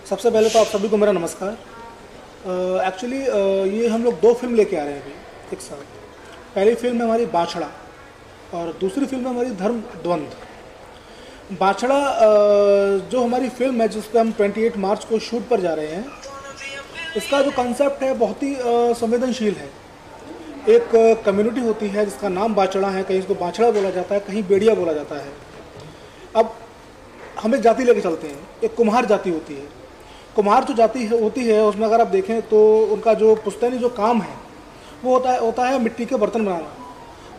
सबसे पहले तो आप सभी को मेरा नमस्कार। एक्चुअली ये हम लोग 2 फिल्म लेके आ रहे हैं अभी एक साथ। पहली फिल्म है हमारी बाछड़ा और दूसरी फिल्म है हमारी धर्म द्वंद्व। बाछड़ा जो हमारी फिल्म है जिस पर हम 28 मार्च को शूट पर जा रहे हैं, इसका जो कंसेप्ट है बहुत ही संवेदनशील है। एक कम्युनिटी होती है जिसका नाम बाछड़ा है, कहीं इसको बाछड़ा बोला जाता है, कहीं बेड़िया बोला जाता है। अब हम एक जाति लेके चलते हैं, एक कुम्हार जाति होती है। कुम्हार जो जाति होती है उसमें अगर आप देखें तो उनका जो पुश्तैनी जो काम है वो होता है मिट्टी के बर्तन बनाना।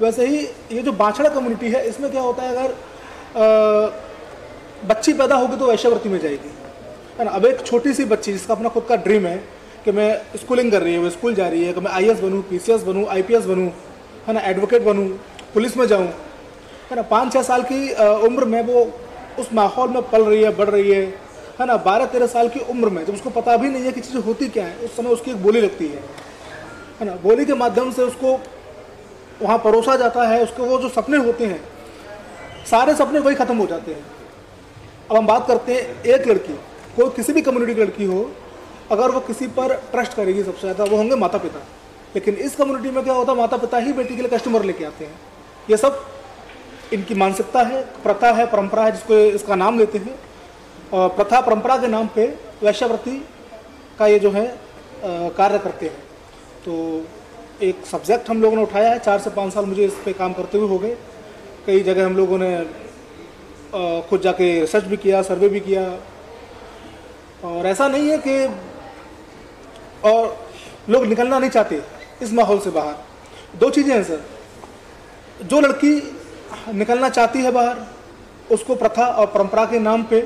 वैसे ही ये जो बाछड़ा कम्युनिटी है इसमें क्या होता है, अगर बच्ची पैदा होगी तो वैश्यावृत्ति में जाएगी, है ना। अब एक छोटी सी बच्ची जिसका अपना खुद का ड्रीम है कि मैं स्कूलिंग कर रही है, वो स्कूल जा रही है कि मैं IAS बनूँ, PCS बनूँ, IPS बनूँ, है ना, एडवोकेट बनूँ, पुलिस में जाऊँ, है ना। 5-6 साल की उम्र में वो उस माहौल में पल रही है, बढ़ रही है ना। 12-13 साल की उम्र में जब उसको पता भी नहीं है कि चीज़ें होती क्या है, उस समय उसकी एक बोली लगती है ना। बोली के माध्यम से उसको वहाँ परोसा जाता है। उसके वो जो सपने होते हैं, सारे सपने वही ख़त्म हो जाते हैं। अब हम बात करते हैं एक लड़की, कोई किसी भी कम्युनिटी की लड़की हो, अगर वो किसी पर ट्रस्ट करेगी सबसे ज़्यादा वो होंगे माता पिता। लेकिन इस कम्युनिटी में क्या होता है, माता पिता ही बेटी के लिए कस्टमर लेके आते हैं। ये सब इनकी मानसिकता है, प्रथा है, परंपरा है, जिसको इसका नाम लेते हैं। और प्रथा परंपरा के नाम पे वैश्यावृत्ति का ये जो है कार्य करते हैं। तो एक सब्जेक्ट हम लोगों ने उठाया है, 4 से 5 साल मुझे इस पे काम करते हुए हो गए। कई जगह हम लोगों ने खुद जाके रिसर्च भी किया, सर्वे भी किया। और ऐसा नहीं है कि और लोग निकलना नहीं चाहते इस माहौल से बाहर। 2 चीज़ें हैं सर, जो लड़की निकलना चाहती है बाहर, उसको प्रथा और परंपरा के नाम पे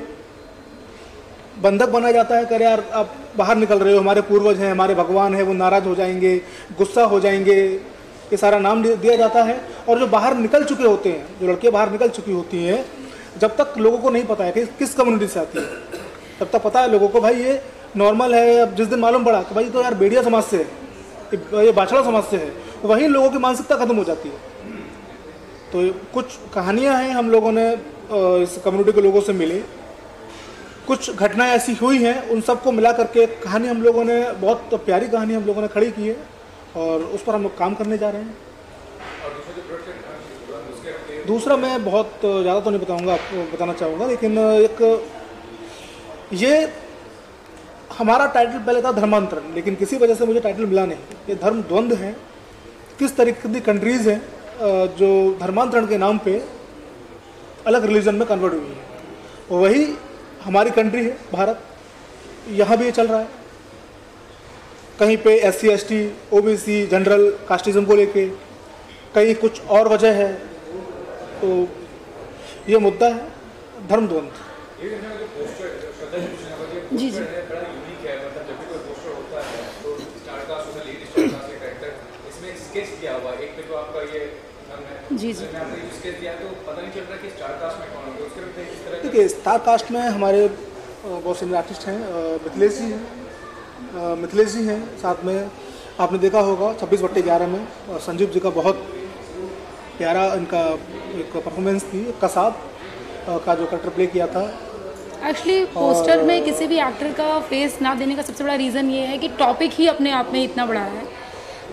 बंधक बनाया जाता है। कर यार आप बाहर निकल रहे हो, हमारे पूर्वज हैं, हमारे भगवान हैं, वो नाराज हो जाएंगे, गुस्सा हो जाएंगे, ये सारा नाम दिया जाता है। और जो बाहर निकल चुके होते हैं, जो लड़कियां बाहर निकल चुकी होती हैं, जब तक लोगों को नहीं पता है कि किस कम्युनिटी से आती है, तब तक पता है लोगों को भाई ये नॉर्मल है। अब जिस दिन मालूम पड़ा कि भाई तो यार बेड़िया समाज से है, ये बाछड़ा समाज से है, वहीं लोगों की मानसिकता खत्म हो जाती है। तो कुछ कहानियां हैं हम लोगों ने इस कम्युनिटी के लोगों से मिले, कुछ घटनाएं ऐसी हुई हैं, उन सबको मिला करके कहानी हम लोगों ने, बहुत प्यारी कहानी हम लोगों ने खड़ी की है और उस पर हम लोग काम करने जा रहे हैं। दूसरा मैं बहुत ज़्यादा तो नहीं बताऊंगा, आपको बताना चाहूँगा, लेकिन एक ये हमारा टाइटल पहले था धर्मांतरण, लेकिन किसी वजह से मुझे टाइटल मिला नहीं। ये धर्म द्वंद्व है। किस तरीके की कंट्रीज़ हैं जो धर्मांतरण के नाम पे अलग रिलीजन में कन्वर्ट हुई है, वही हमारी कंट्री है भारत। यहाँ भी ये चल रहा है। कहीं पे SC ST OBC general casteism को लेके, कहीं कुछ और वजह है। तो ये मुद्दा है धर्म द्वंद्व। जी जी जी जी देखिए, स्टार कास्ट में हमारे बहुत सीनियर आर्टिस्ट हैं। मिथिलेश जी हैं, साथ में आपने देखा होगा 26/11 में संजीव जी का बहुत प्यारा इनका एक परफॉर्मेंस थी। कसाब का जो कैरेक्टर प्ले किया था। एक्चुअली पोस्टर में किसी भी एक्टर का फेस ना देने का सबसे बड़ा रीज़न ये है कि टॉपिक ही अपने आप में इतना बड़ा है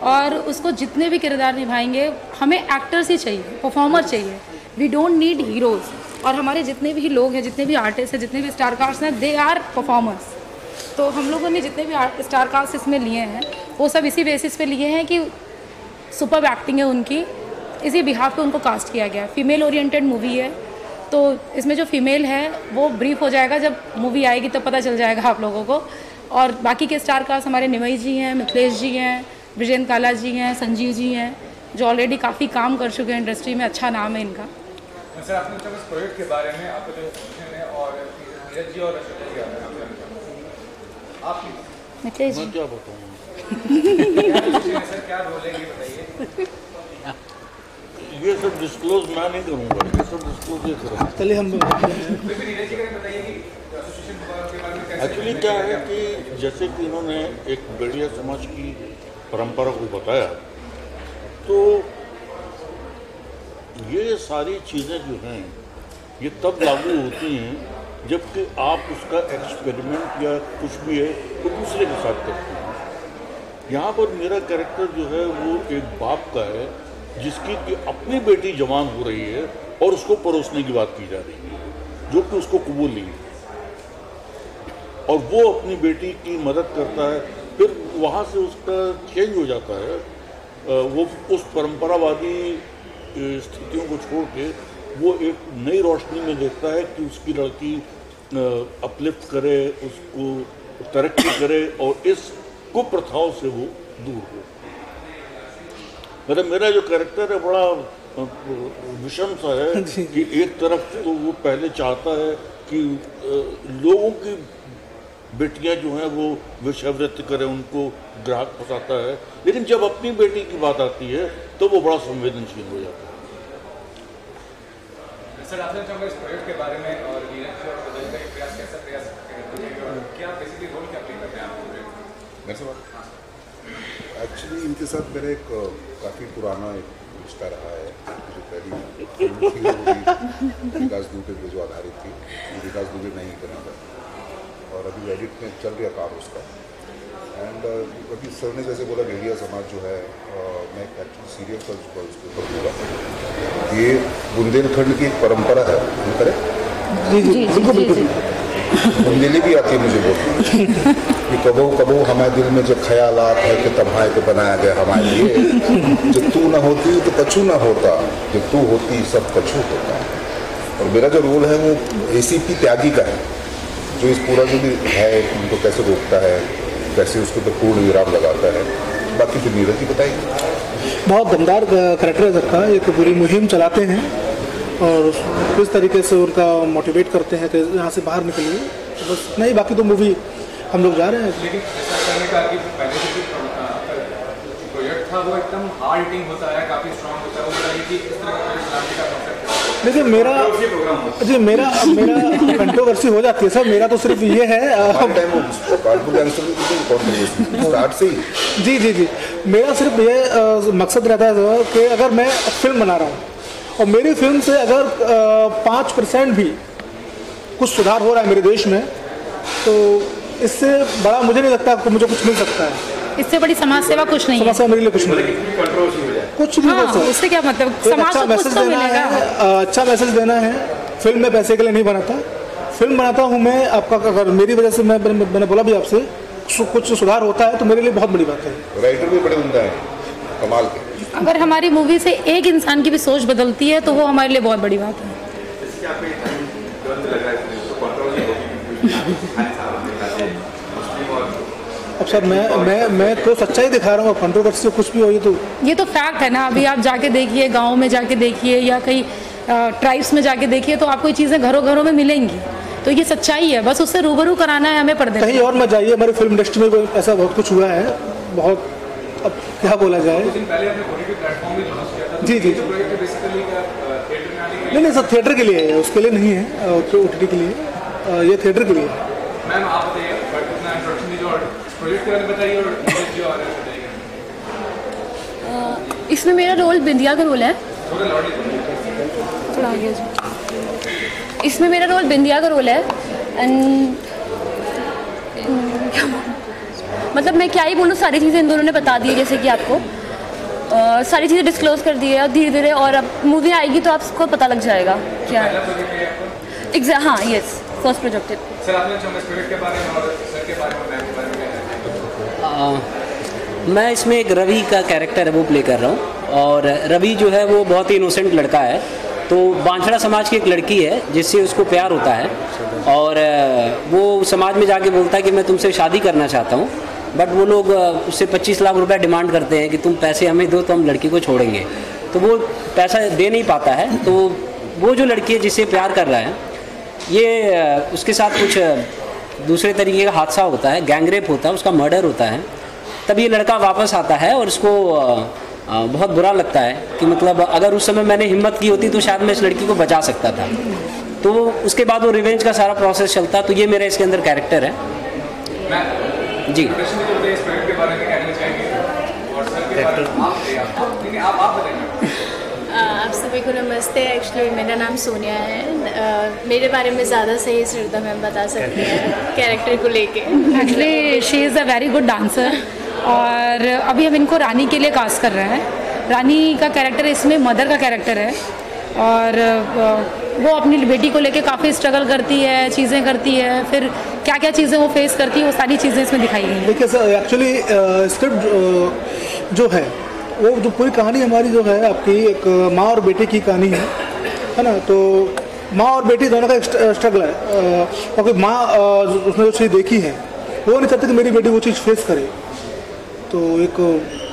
और उसको जितने भी किरदार निभाएंगे, हमें एक्टर्स ही चाहिए, परफॉर्मर चाहिए। We don't need heroes. और हमारे जितने भी लोग हैं, जितने भी आर्टिस्ट हैं, जितने भी स्टार कास्ट हैं, दे आर परफॉर्मर्स। तो हम लोगों ने जितने भी स्टार कास्ट इसमें लिए हैं वो सब इसी बेसिस पे लिए हैं कि सुपर एक्टिंग है उनकी, इसी बिहाफ पे उनको कास्ट किया गया है। फीमेल ओरिएंटेड मूवी है, तो इसमें जो फीमेल है वो ब्रीफ हो जाएगा, जब मूवी आएगी तब पता चल जाएगा आप लोगों को। और बाकी के स्टार कास्ट हमारे निमई जी हैं, मिथिलेश जी हैं, ब्रिजेंद्र काला जी हैं, संजीव जी हैं, जो ऑलरेडी काफ़ी काम कर चुके हैं इंडस्ट्री में, अच्छा नाम है इनका। सर आपने जब इस प्रोजेक्ट के बारे में आपको जो है और नीरज जी और रशद जी आप मिथिलेश जी क्या बताऊँ सर, क्या रोल है ये बताइए। ये सब डिस्क्लोज मैं नहीं करूँगा, ये सब डिस्क्लोज ये करूँगा। चलिए हम एक्चुअली क्या है कि जैसे कि इन्होंने एक बेड़िया समाज की परंपरा को बताया, तो ये सारी चीज़ें जो हैं ये तब लागू होती हैं जबकि आप उसका एक्सपेरिमेंट या कुछ भी है तो दूसरे के साथ करते हैं। यहाँ पर मेरा कैरेक्टर जो है वो एक बाप का है जिसकी कि अपनी बेटी जवान हो रही है और उसको परोसने की बात की जा रही है, जो कि उसको कबूल नहीं है, और वो अपनी बेटी की मदद करता है। फिर वहाँ से उसका चेंज हो जाता है, वो उस परंपरावादी स्थितियों को छोड़ के वो एक नई रोशनी में देखता है कि उसकी लड़की अपलिफ्ट करे, उसको तरक्की करे और इस कुप्रथाओं से वो दूर हो। मतलब मेरा जो कैरेक्टर है बड़ा विषम सा है कि एक तरफ तो वो पहले चाहता है कि लोगों की बेटियां जो हैं वो वेश्यावृत्ति करें, उनको ग्राहक फंसाता है, लेकिन जब अपनी बेटी की बात आती है तो वो बड़ा संवेदनशील हो जाता है। सर, आपने चाहूँगा इस प्रोजेक्ट के बारे में और नीरज और सजल का प्रयास कैसा प्रयास क्या बेसिकली रोल क्या प्ले करते हैं आप प्रोजेक्ट मेरे से? एक्चुअली इनके साथ मेरा एक काफ़ी पुराना एक रिश्ता रहा है। जो पहली फिल्म थी वो विकास दुबे पे जो आधारित थी, विकास दुबे नहीं बना था और अभी एडिट में चल रहा काम उसका। एंड अभी सर ने जैसे बोला भेड़िया समाज जो है, मैं एक्चुअली सीरियल का उसके ऊपर बोला। ये बुंदेलखंड की एक परंपरा है, जी जी बिल्कुल बिल्कुल। बुंदेली भी आती है मुझे बोलती कि कबो कबो हमारे दिल में जो ख्यालात है कि तबाह को बनाया गया हमारे लिए, जब तू ना होती तो कछू ना होता, जब तू होती सब कछू होता। और मेरा जो रोल है वो एसीपी त्यागी का है, जो इस पूरा जो भी है उनको कैसे रोकता है, कैसे उसके ऊपर पूर्ण विराम लगाता है। बाकी फिर नीरज जी बताएंगे। बहुत दमदार कैरेक्टर है सबका, एक पूरी मुहिम चलाते हैं और किस तरीके से उनका मोटिवेट करते हैं कि यहाँ से बाहर निकलिए, तो बस नहीं, बाकी तो मूवी हम लोग जा रहे हैं। लेकिन ऐसा करने का कि पहले से जो प्रोजेक्ट था वो एकदम हार्ड हिटिंग होता है, काफ़ी स्ट्रॉन्ग होता है, वो बताइए कि इस तरह का प्रोजेक्ट लाने का कॉन्सेप्ट है। देखिए मेरा कंट्रोवर्सी हो जाती है सर, मेरा तो सिर्फ ये है जी जी जी, मेरा सिर्फ ये मकसद रहता है कि अगर मैं फिल्म बना रहा हूँ और मेरी फिल्म से अगर 5% भी कुछ सुधार हो रहा है मेरे देश में, तो इससे बड़ा मुझे नहीं लगता कि मुझे कुछ मिल सकता है। इससे बड़ी समाज सेवा कुछ नहीं है। समाज सेवा मेरे लिए कुछ नहीं है, कुछ नहीं है सर। उससे क्या मतलब, समाज अच्छा को कुछ मैसेज तो देना मिलेगा। है, अच्छा मैसेज देना है। फिल्म में पैसे के लिए नहीं बनाता, फिल्म बनाता हूँ मैं आपका, अगर मेरी वजह से मैंने बोला भी आपसे कुछ सुधार होता है तो मेरे लिए बहुत बड़ी बात है। राइटर भी बड़े उम्दा है, कमाल के। अगर हमारी मूवी से एक इंसान की भी सोच बदलती है तो वो हमारे लिए बहुत बड़ी बात है। अब सर मैं तो सच्चाई दिखा रहा हूँ, कंट्रोवर्सी कुछ भी हो ये तो फैक्ट है ना। अभी आप जाके देखिए, गाँव में जाके देखिए या कहीं ट्राइब्स में जाके देखिए, तो आपको ये चीज़ें घरों घरों में मिलेंगी। तो ये सच्चाई है, बस उससे रूबरू कराना है हमें पर्दे। कहीं और मत जाइए, हमारी फिल्म इंडस्ट्री में ऐसा बहुत कुछ हुआ है, बहुत, अब क्या बोला जाए। जी जी नहीं सर, थिएटर के लिए है, उसके लिए नहीं है, OTT के लिए, ये थिएटर के लिए है। मैम आप प्रोजेक्ट के बारे में बताइए और इसमें मेरा रोल बिंदिया का रोल है। थोड़ा आगे इसमें मेरा रोल बिंदिया का रोल है। एंड मतलब मैं क्या ही बोलूँ, सारी चीज़ें इन दोनों ने बता दी है, जैसे कि आपको सारी चीज़ें डिस्क्लोज कर दी है। और धीरे धीरे और अब मूवी आएगी तो आपको पता लग जाएगा क्या है। हाँ यस, फर्स्ट प्रोजेक्ट है। सर आपने प्रोजेक्ट के बारे में और सर के बारे में मैं इसमें एक रवि का कैरेक्टर है वो प्ले कर रहा हूँ। और रवि जो है वो बहुत ही इनोसेंट लड़का है। तो बांछड़ा समाज की एक लड़की है जिससे उसको प्यार होता है और वो समाज में जाके बोलता है कि मैं तुमसे शादी करना चाहता हूँ। बट वो लोग उससे 25 लाख रुपए डिमांड करते हैं कि तुम पैसे हमें दो तो हम लड़की को छोड़ेंगे। तो वो पैसा दे नहीं पाता है। तो वो जो लड़की है जिससे प्यार कर रहा है, ये उसके साथ कुछ दूसरे तरीके का हादसा होता है, गैंगरेप होता है, उसका मर्डर होता है। तब ये लड़का वापस आता है और इसको बहुत बुरा लगता है कि मतलब अगर उस समय मैंने हिम्मत की होती तो शायद मैं इस लड़की को बचा सकता था। तो उसके बाद वो रिवेंज का सारा प्रोसेस चलता। तो ये मेरा इसके अंदर कैरेक्टर है जी। आप सभी को नमस्ते। एक्चुअली मेरा नाम सोनिया है। मेरे बारे में ज़्यादा सही श्रद्धा मैम बता सकती हैं कैरेक्टर को लेके। Actually she is a very good dancer और अभी हम इनको रानी के लिए कास्ट कर रहे हैं। रानी का कैरेक्टर इसमें मदर का कैरेक्टर है और वो अपनी बेटी को लेके काफ़ी स्ट्रगल करती है, चीज़ें करती है, फिर क्या क्या चीज़ें वो फेस करती है, वो सारी चीज़ें इसमें दिखाई गई हैं। देखिए सर, एक्चुअली स्क्रिप्ट जो है वो जो पूरी कहानी हमारी जो है आपकी एक माँ और बेटे की कहानी है ना। तो माँ और बेटी दोनों का एक स्ट्रगल है क्योंकि माँ उसने जो चीज़ देखी है वो नहीं चाहती कि मेरी बेटी वो चीज़ फेस करे। तो एक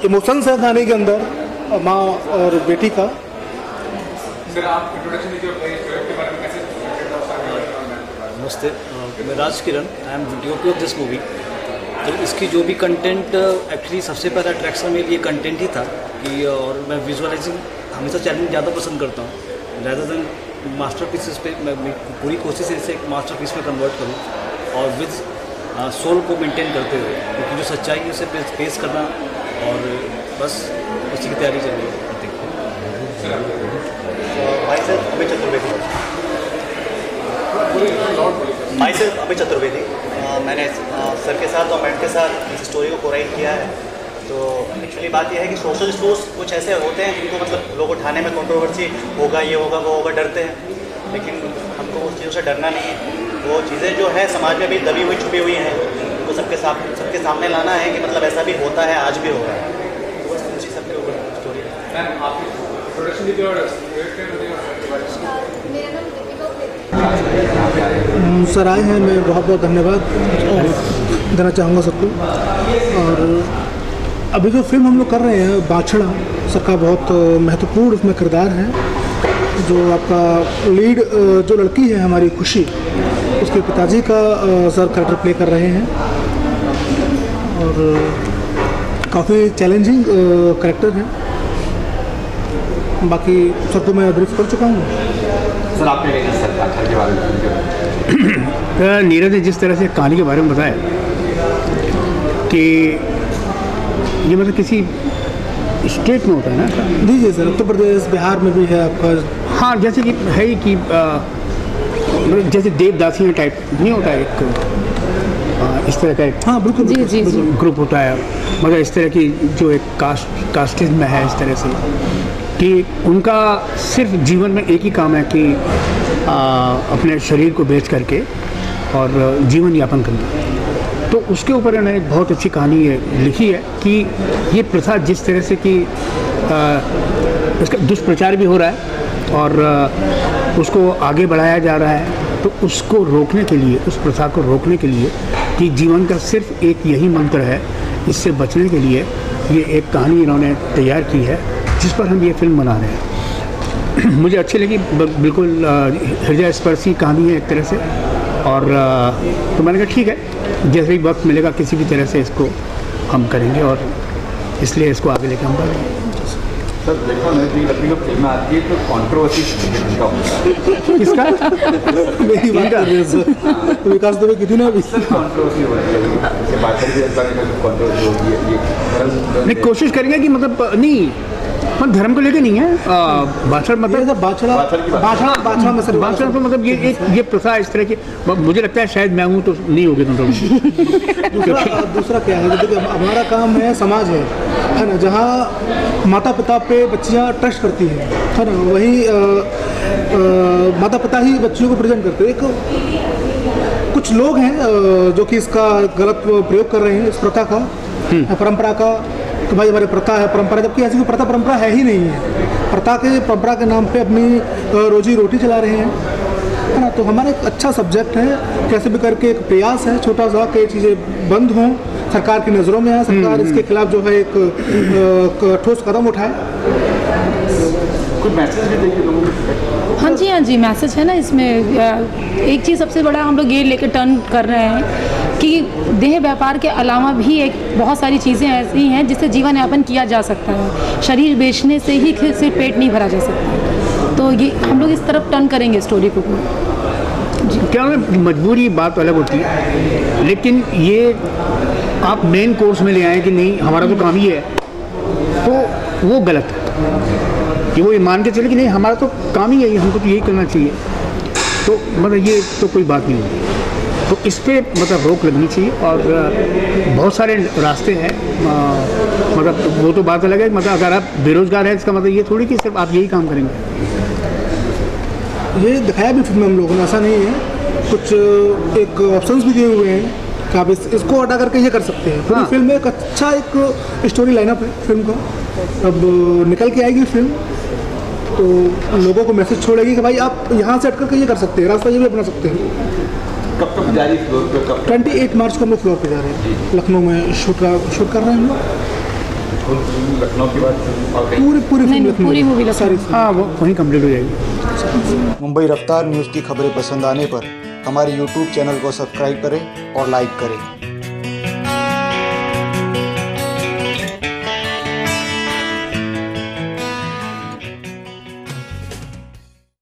इमोशंस है कहानी के अंदर माँ और बेटी का। सर आप इंट्रोडक्शन दीजिए प्रोजेक्ट के बारे में कैसे। नमस्ते, मैं Raj Kiran, I am DOP of this movie. तो इसकी जो भी कंटेंट एक्चुअली सबसे पहला अट्रैक्शन मेरे लिए कंटेंट ही था कि और मैं विजुअलाइजिंग हमेशा चैलेंज ज़्यादा पसंद करता हूँ रैदर देन मास्टरपीसेस पे। मैं पूरी कोशिश है इसे एक मास्टरपीस में कन्वर्ट करूँ और विद सोल को मेंटेन करते हुए, क्योंकजो सच्चाई है उसे पेश करना और बस उसी की तैयारी चल रही है। भाई सर अभय चतुर्वेदी। भाई सर अभय चतुर्वेदी। मैंने सर के साथ और मैम के साथ इस स्टोरी को कोराइट किया है। तो एक्चुअली बात यह है कि सोशल इशूज़ कुछ ऐसे होते हैं जिनको मतलब लोग उठाने में कंट्रोवर्सी होगा, ये होगा, वो होगा, डरते हैं। लेकिन हमको उस चीज़ों से डरना नहीं है। वो चीज़ें जो है समाज में भी दबी हुई छुपी हुई हैं, उनको सबके सामने लाना है कि मतलब ऐसा भी होता है, आज भी हो रहा है। तो उसी सबके ऊपर स्टोरी है। इंट्रोडक्शन दीजिए और सर आए हैं, मैं बहुत बहुत धन्यवाद देना चाहूँगा सबको। और अभी जो फिल्म हम लोग कर रहे हैं बाछड़ा, सर का बहुत महत्वपूर्ण उसमें किरदार है। जो आपका लीड जो लड़की है हमारी खुशी, उसके पिताजी का सर कैरेक्टर प्ले कर रहे हैं और काफ़ी चैलेंजिंग कैरेक्टर है। बाकी सर को मैं ब्रीफ कर चुका हूँ। सर आपने सर के बारे में नीरज ने जिस तरह से कहानी के बारे में बताया कि ये मतलब किसी स्टेट में होता है ना। जी जी सर, उत्तर प्रदेश बिहार में भी है आपका। हाँ, जैसे कि है ही कि मतलब जैसे देवदासी टाइप नहीं होता है एक इस तरह का एक, हाँ बिल्कुल जी जी जी ग्रुप होता है, मगर इस तरह की जो एक कास्टिज्म में है इस तरह से कि उनका सिर्फ जीवन में एक ही काम है कि अपने शरीर को बेच करके और जीवन यापन करना। तो उसके ऊपर इन्होंने एक बहुत अच्छी कहानी लिखी है कि ये प्रथा जिस तरह से कि इसका दुष्प्रचार भी हो रहा है और उसको आगे बढ़ाया जा रहा है, तो उसको रोकने के लिए, उस प्रथा को रोकने के लिए कि जीवन का सिर्फ एक यही मंत्र है, इससे बचने के लिए ये एक कहानी इन्होंने तैयार की है जिस पर हम ये फिल्म बना रहे हैं। मुझे अच्छी लगी, बिल्कुल हृदय स्पर्शी कहानी है एक तरह से। और तो मैंने कहा ठीक है, जैसे ही वक्त मिलेगा किसी भी तरह से इसको हम करेंगे और इसलिए इसको आगे लेकर हम बढ़ेंगे। सर देखो ना कि अपनी जो फिल्म आती है तो कंट्रोवर्सी का होता है। किसका? मेरी बात कर रहे हैं सर, विकास दुबे की थी ना अभी। सर कंट्रोवर्सी हो रही है, जैसे बात करें इस बारे में कंट्रोवर्सी होगी है। नहीं, कोशिश करेंगे कि मतलब नहीं, मतलब धर्म को लेके नहीं है। बाछड़ा मतलब बाछड़ा में सर, बाछड़ा तो मतलब ये प्रथा इस तरह की, मुझे लगता है शायद मैं हूँ तो नहीं होगी तुम लोग। दूसरा क्या है, देखिए हमारा काम है, समाज है ना, जहाँ माता पिता पे बच्चियाँ ट्रस्ट करती हैं, है ना, वही माता पिता ही बच्चियों को प्रेजेंट करते हैं। एक कुछ लोग हैं जो कि इसका गलत प्रयोग कर रहे हैं, इस प्रथा का, परंपरा का, कि भाई हमारी प्रथा है, परंपरा, जबकि ऐसी कोई प्रथा परंपरा है ही नहीं है। परंपरा के नाम पे अपनी रोजी रोटी चला रहे हैं, है ना। तो हमारा एक अच्छा सब्जेक्ट है, कैसे भी करके एक प्रयास है छोटा सा कि ये चीज़ें बंद हों, सरकार की नज़रों में आए, सरकार इसके खिलाफ जो है एक ठोस कदम उठाए। कोई मैसेज भी देखिए लोगों को। हाँ जी मैसेज है ना इसमें। एक चीज़ सबसे बड़ा हम लोग ये लेकर टर्न कर रहे हैं कि देह व्यापार के अलावा भी एक बहुत सारी चीज़ें ऐसी हैं जिससे जीवन यापन किया जा सकता है। शरीर बेचने से ही सिर्फ पेट नहीं भरा जा सकता। तो ये हम लोग इस तरफ टर्न करेंगे स्टोरी को। क्या मजबूरी बात अलग होती है, लेकिन ये आप मेन कोर्स में ले आए कि नहीं हमारा तो काम ही है, तो वो गलत है। कि वो ये मान के चले कि नहीं हमारा तो काम ही है, हमको तो यही करना चाहिए, तो मतलब ये तो कोई बात नहीं होगी। तो इस पर मतलब रोक लगनी चाहिए। और बहुत सारे रास्ते हैं, मतलब वो तो बात अलग है, मतलब अगर आप बेरोजगार हैं इसका मतलब ये थोड़ी कि सिर्फ आप यही काम करेंगे। ये दिखाया भी फिल्म में हम लोगों ने, ऐसा नहीं है, कुछ एक ऑप्शंस भी दिए हुए हैं कि आप इसको हटा करके ये कर सकते हैं। पूरी फिल्म में एक अच्छा एक स्टोरी लाइनअप है फिल्म का। अब निकल के आएगी फिल्म तो लोगों को मैसेज छोड़ेगी कि भाई आप यहाँ से हट करके ये कर सकते हैं, रास्ता ये भी अपना सकते हैं। कब तक जारी फ्लोर पे? कब? 28 मार्च को हम लोग फ्लोर पे जा रहे हैं, लखनऊ में शूट कर रहे हैं हम लोग। लखनऊ की बात पूरी फिल्म लखनऊ, पूरी मूवी सारी हाँ वो वहीं कंप्लीट हो जाएगी। मुंबई रफ्तार न्यूज़ की खबरें पसंद आने पर हमारे YouTube चैनल को सब्सक्राइब करें और लाइक करें।